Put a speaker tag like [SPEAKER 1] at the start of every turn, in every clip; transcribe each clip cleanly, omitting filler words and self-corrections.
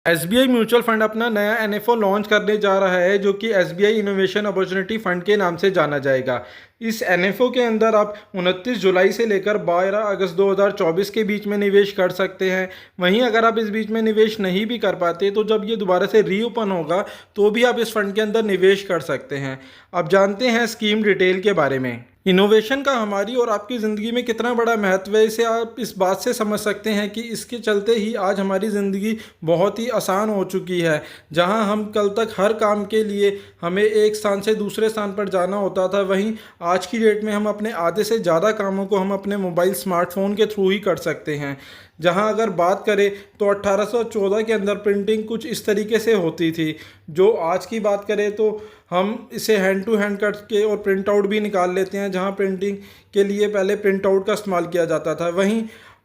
[SPEAKER 1] SBI mutual fund अपना नया NFO launch करने जा रहा है जो कि एसबीआई इनोवेशन अपॉर्चुनिटी फंड के नाम से जाना जाएगा। इस एनएफओ के अंदर आप 29 जुलाई से लेकर 12 अगस्त 2024 के बीच में निवेश कर सकते हैं। वहीं अगर आप इस बीच में निवेश नहीं भी कर पाते तो जब ये दोबारा से रीओपन होगा तो भी आप इस फंड के अंदर निवेश कर सकते हैं। अब जानते हैं स्कीम डिटेल के बारे में। इनोवेशन का हमारी और आपकी ज़िंदगी में कितना बड़ा महत्व है इसे आप इस बात से समझ सकते हैं कि इसके चलते ही आज हमारी ज़िंदगी बहुत ही आसान हो चुकी है। जहां हम कल तक हर काम के लिए हमें एक स्थान से दूसरे स्थान पर जाना होता था, वहीं आज की डेट में हम अपने आधे से ज़्यादा कामों को हम अपने मोबाइल स्मार्टफोन के थ्रू ही कर सकते हैं। जहां अगर बात करें तो 1814 के अंदर प्रिंटिंग कुछ इस तरीके से होती थी, जो आज की बात करें तो हम इसे हैंड टू हैंड करके और प्रिंट आउट भी निकाल लेते हैं, जहां प्रिंटिंग के लिए पहले प्रिंट आउट का इस्तेमाल किया जाता था। वहीं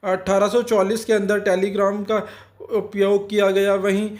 [SPEAKER 1] 1840 के अंदर टेलीग्राम का उपयोग किया गया। वहीं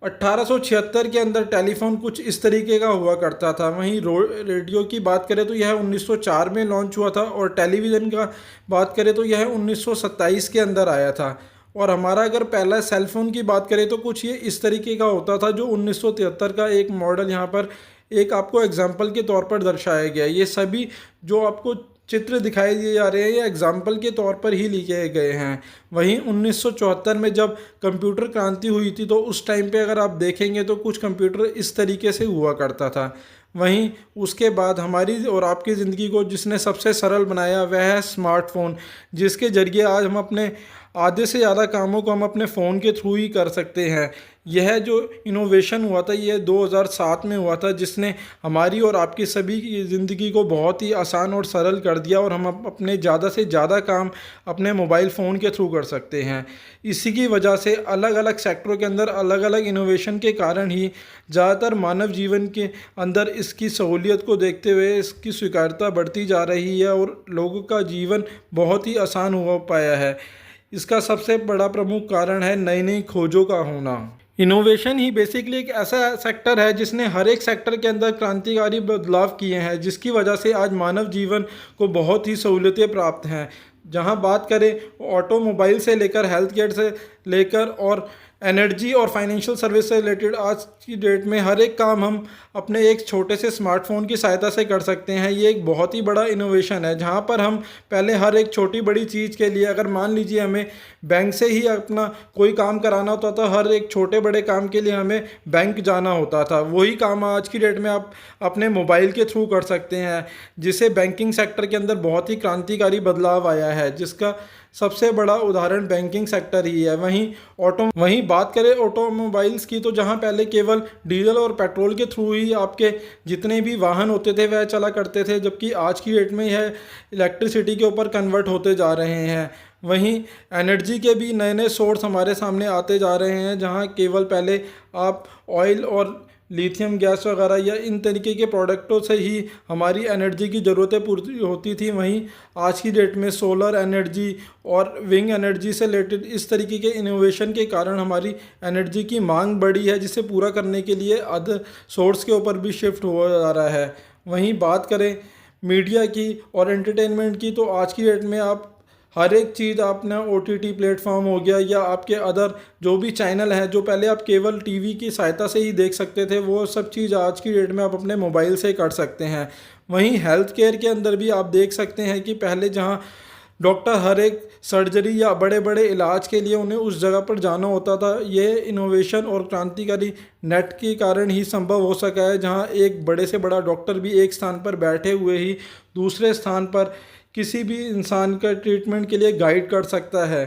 [SPEAKER 1] 1876 के अंदर टेलीफोन कुछ इस तरीके का हुआ करता था। वहीं रेडियो की बात करें तो यह 1904 में लॉन्च हुआ था और टेलीविज़न का बात करें तो यह 1927 के अंदर आया था। और हमारा अगर पहला सेलफोन की बात करें तो कुछ ये इस तरीके का होता था, जो 1973 का एक मॉडल यहाँ पर एक आपको एग्जाम्पल के तौर पर दर्शाया गया। ये सभी जो आपको चित्र दिखाई दिए जा रहे हैं ये एग्जाम्पल के तौर पर ही लिखे गए हैं। वहीं 1974 में जब कंप्यूटर क्रांति हुई थी तो उस टाइम पे अगर आप देखेंगे तो कुछ कंप्यूटर इस तरीके से हुआ करता था। वहीं उसके बाद हमारी और आपकी ज़िंदगी को जिसने सबसे सरल बनाया वह है स्मार्टफ़ोन, जिसके ज़रिए आज हम अपने आधे से ज़्यादा कामों को हम अपने फ़ोन के थ्रू ही कर सकते हैं। यह जो इनोवेशन हुआ था यह 2007 में हुआ था, जिसने हमारी और आपकी सभी की ज़िंदगी को बहुत ही आसान और सरल कर दिया और हम अपने ज़्यादा से ज़्यादा काम अपने मोबाइल फ़ोन के थ्रू कर सकते हैं। इसी की वजह से अलग अलग सेक्टरों के अंदर अलग अलग इनोवेशन के कारण ही ज़्यादातर मानव जीवन के अंदर इसकी सहूलियत को देखते हुए इसकी स्वीकार्यता बढ़ती जा रही है और लोगों का जीवन बहुत ही आसान हो पाया है। इसका सबसे बड़ा प्रमुख कारण है नई नई खोजों का होना। इनोवेशन ही बेसिकली एक ऐसा सेक्टर है जिसने हर एक सेक्टर के अंदर क्रांतिकारी बदलाव किए हैं, जिसकी वजह से आज मानव जीवन को बहुत ही सहूलियतें प्राप्त हैं। जहां बात करें ऑटोमोबाइल से लेकर हेल्थ केयर से लेकर और एनर्जी और फाइनेंशियल सर्विस से रिलेटेड आज की डेट में हर एक काम हम अपने एक छोटे से स्मार्टफोन की सहायता से कर सकते हैं। ये एक बहुत ही बड़ा इनोवेशन है, जहाँ पर हम पहले हर एक छोटी बड़ी चीज़ के लिए अगर मान लीजिए हमें बैंक से ही अपना कोई काम कराना होता था, हर एक छोटे बड़े काम के लिए हमें बैंक जाना होता था, वही काम आज की डेट में आप अपने मोबाइल के थ्रू कर सकते हैं, जिससे बैंकिंग सेक्टर के अंदर बहुत ही क्रांतिकारी बदलाव आया है, जिसका सबसे बड़ा उदाहरण बैंकिंग सेक्टर ही है। वहीं बात करें ऑटोमोबाइल्स की तो जहां पहले केवल डीजल और पेट्रोल के थ्रू ही आपके जितने भी वाहन होते थे वह चला करते थे, जबकि आज की डेट में यह इलेक्ट्रिसिटी के ऊपर कन्वर्ट होते जा रहे हैं। वहीं एनर्जी के भी नए नए सोर्स हमारे सामने आते जा रहे हैं, जहां केवल पहले आप ऑयल और लिथियम गैस वगैरह या इन तरीके के प्रोडक्टों से ही हमारी एनर्जी की ज़रूरतें पूरी होती थी। वहीं आज की डेट में सोलर एनर्जी और विंग एनर्जी से रिलेटेड इस तरीके के इनोवेशन के कारण हमारी एनर्जी की मांग बढ़ी है, जिसे पूरा करने के लिए अदर सोर्स के ऊपर भी शिफ्ट हो जा रहा है। वहीं बात करें मीडिया की और एंटरटेनमेंट की तो आज की डेट में आप हर एक चीज़ अपना OTT प्लेटफॉर्म हो गया या आपके अदर जो भी चैनल हैं जो पहले आप केवल टीवी की सहायता से ही देख सकते थे, वो सब चीज़ आज की डेट में आप अपने मोबाइल से कर सकते हैं। वहीं हेल्थ केयर के अंदर भी आप देख सकते हैं कि पहले जहां डॉक्टर हर एक सर्जरी या बड़े बड़े इलाज के लिए उन्हें उस जगह पर जाना होता था, ये इनोवेशन और क्रांतिकारी नेट के कारण ही संभव हो सका है, जहां एक बड़े से बड़ा डॉक्टर भी एक स्थान पर बैठे हुए ही दूसरे स्थान पर किसी भी इंसान का ट्रीटमेंट के लिए गाइड कर सकता है।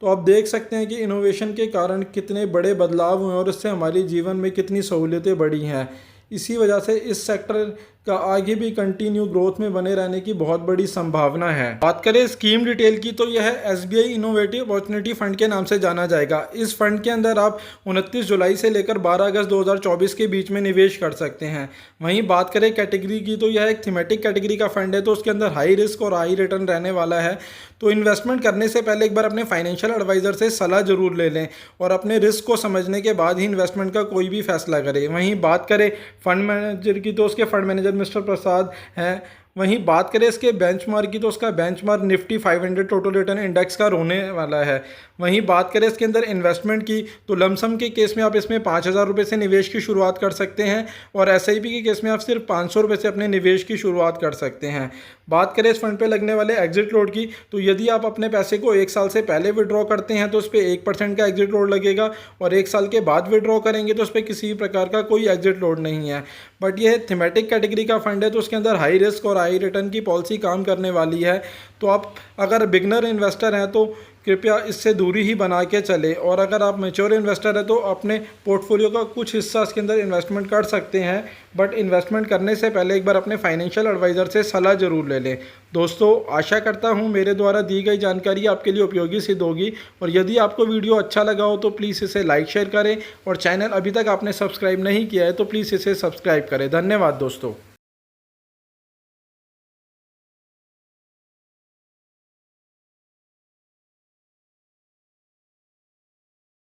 [SPEAKER 1] तो आप देख सकते हैं कि इनोवेशन के कारण कितने बड़े बदलाव हुए और इससे हमारी जीवन में कितनी सहूलियतें बढ़ी हैं। इसी वजह से इस सेक्टर का आगे भी कंटिन्यू ग्रोथ में बने रहने की बहुत बड़ी संभावना है। बात करें स्कीम डिटेल की तो यह एसबीआई इनोवेटिव अपॉर्चुनिटी फंड के नाम से जाना जाएगा। इस फंड के अंदर आप 29 जुलाई से लेकर 12 अगस्त 2024 के बीच में निवेश कर सकते हैं। वहीं बात करें कैटेगरी की तो यह एक थीमेटिक कैटेगरी का फंड है, तो उसके अंदर हाई रिस्क और हाई रिटर्न रहने वाला है। तो इन्वेस्टमेंट करने से पहले एक बार अपने फाइनेंशियल एडवाइज़र से सलाह जरूर ले लें और अपने रिस्क को समझने के बाद ही इन्वेस्टमेंट का कोई भी फैसला करें। वहीं बात करें फंड मैनेजर की तो उसके फंड मैनेजर मिस्टर प्रसाद हैं। वहीं बात करें इसके बेंचमार्क की, तो उसका benchmark Nifty 500 total return index का होने वाला है। वहीं बात करें इसके अंदर इन्वेस्टमेंट की, तो लमसम के केस में आप इसमें 5,000 रुपये से निवेश की शुरुआत कर सकते हैं और एसआईपी के केस में आप सिर्फ 500 रुपये से अपने निवेश की शुरुआत कर सकते हैं। बात करें इस फंड पे लगने वाले एग्जिट लोड की, तो यदि आप अपने पैसे को 1 साल से पहले विड्रॉ करते हैं तो उस पर 1% का एग्जिट लोड लगेगा और 1 साल के बाद विड्रॉ करेंगे तो उस पर किसी प्रकार का कोई एग्जिट लोड नहीं है। बट यह थीमेटिक कैटेगरी का फंड है तो उसके अंदर हाई रिस्क और हाई रिटर्न की पॉलिसी काम करने वाली है। तो आप अगर बिगनर इन्वेस्टर हैं तो कृपया इससे दूरी ही बना के चले, और अगर आप मैच्योर इन्वेस्टर हैं तो अपने पोर्टफोलियो का कुछ हिस्सा इसके अंदर इन्वेस्टमेंट कर सकते हैं। बट इन्वेस्टमेंट करने से पहले एक बार अपने फाइनेंशियल एडवाइज़र से सलाह ज़रूर ले लें। दोस्तों, आशा करता हूँ मेरे द्वारा दी गई जानकारी आपके लिए उपयोगी सिद्ध होगी, और यदि आपको वीडियो अच्छा लगा हो तो प्लीज़ इसे लाइक शेयर करें, और चैनल अभी तक आपने सब्सक्राइब नहीं किया है तो प्लीज़ इसे सब्सक्राइब करें। धन्यवाद दोस्तों।